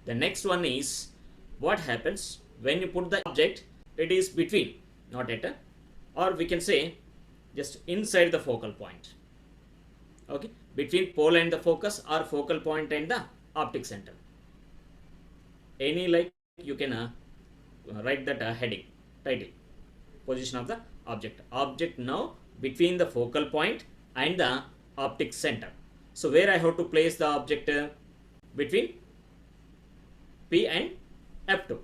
The next one is what happens when you put the object, it is between, not at a, or we can say just inside the focal point. Okay, between pole and the focus, or focal point and the optic center. Any like you can write that heading, title, position of the object. Object now between the focal point and the optic center. So where I have to place the object between P and F2,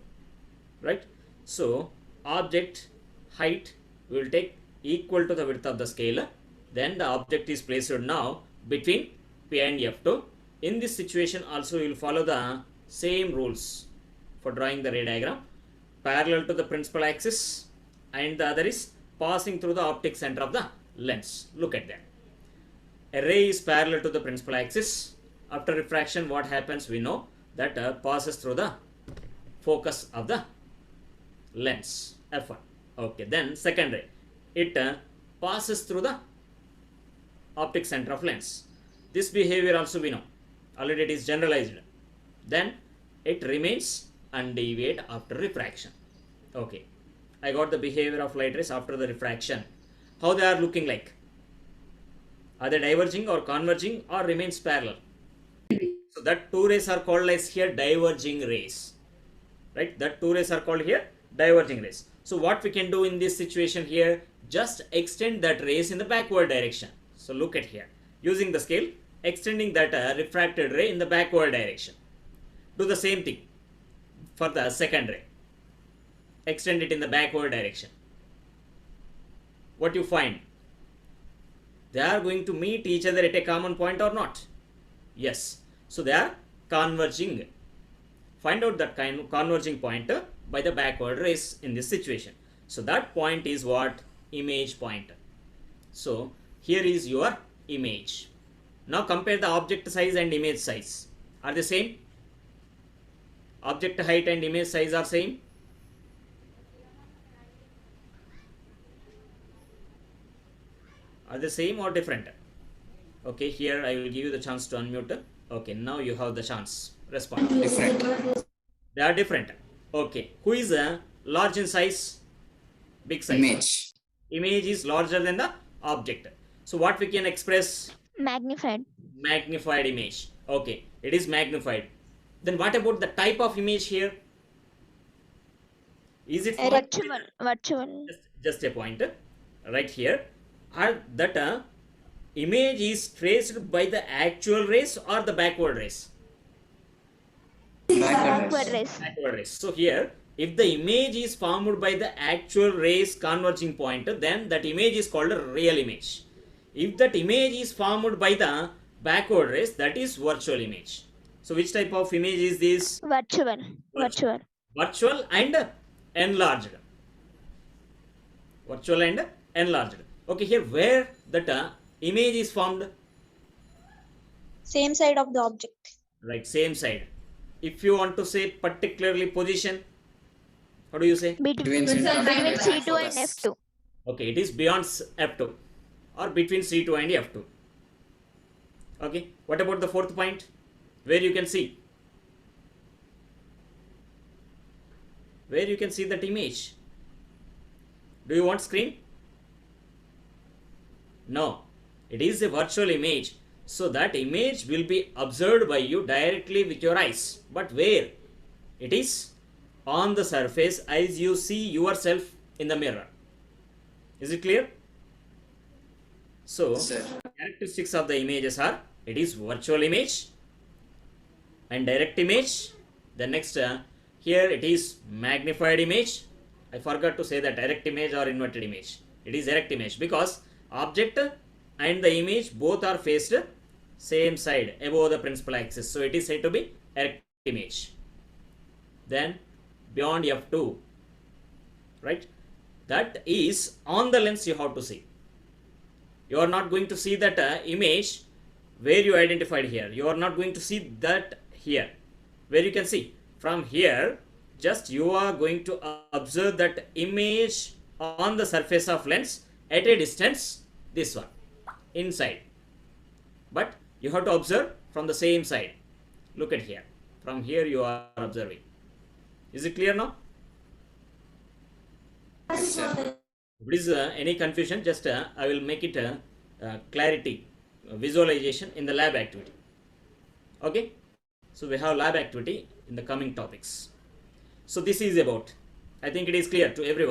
right? So object height we will take equal to the width of the scale. Then the object is placed now between P and F2. In this situation also you will follow the same rules for drawing the ray diagram. Parallel to the principal axis, and the other is passing through the optic center of the lens. Look at that. A ray is parallel to the principal axis. After refraction, what happens? We know that passes through the focus of the lens F1. Okay, then second ray, it passes through the optic center of lens. This behavior also we know, already it is generalized. Then it remains undeviate after refraction. Okay, I got the behavior of light rays after the refraction. How they are looking like? Are they diverging or converging or remains parallel? So that two rays are called as here diverging rays, right? That two rays are called here diverging rays. So what we can do in this situation here, just extend that rays in the backward direction. So look at here, using the scale, extending that refracted ray in the backward direction. Do the same thing for the second ray. Extend it in the backward direction. What you find? They are going to meet each other at a common point or not? Yes. So they are converging. Find out that kind of converging point by the backward rays in this situation. So that point is what? Image point. So here is your image. Now compare the object size and image size. Are they same? Object height and image size are same? Are they same or different? Okay, here I will give you the chance to unmute. Okay, now you have the chance. Respond. Different. They are different. Okay, who is large in size? Big size. Image. Image is larger than the object. So what we can express? Magnified. Magnified image. Okay, it is magnified. Then what about the type of image here? Is it Virtual. just a point right here? Are that image is traced by the actual rays or the backward rays? Backward rays. Backward rays. So here, if the image is formed by the actual rays converging point, then that image is called a real image. If that image is formed by the backward rays, that is virtual image. So which type of image is this? Virtual. Virtual and enlarged. Virtual and enlarged. Okay, here where that image is formed? Same side of the object. Right, same side. If you want to say particularly position, how do you say? Between C2 and F2. Okay, it is beyond F2 or between C2 and F2. Okay, what about the fourth point? Where you can see? Where you can see that image? Do you want screen? No, it is a virtual image. So that image will be observed by you directly with your eyes. But where? It is on the surface as you see yourself in the mirror. Is it clear? So, characteristics of the images are, it is virtual image and direct image. The next, here it is magnified image. I forgot to say that direct image or inverted image. It is direct image because object and the image both are faced same side above the principal axis. So it is said to be direct image. Then beyond F2, right? That is on the lens you have to see. You are not going to see that image where you identified here. You are not going to see that here. Where you can see from here, just you are going to observe that image on the surface of lens at a distance, this one, inside. But you have to observe from the same side. Look at here. From here you are observing. Is it clear now? Yes, sir. If it is any confusion, just I will make it clarity, visualization in the lab activity. Okay, so we have lab activity in the coming topics. So this is about, I think it is clear to everyone.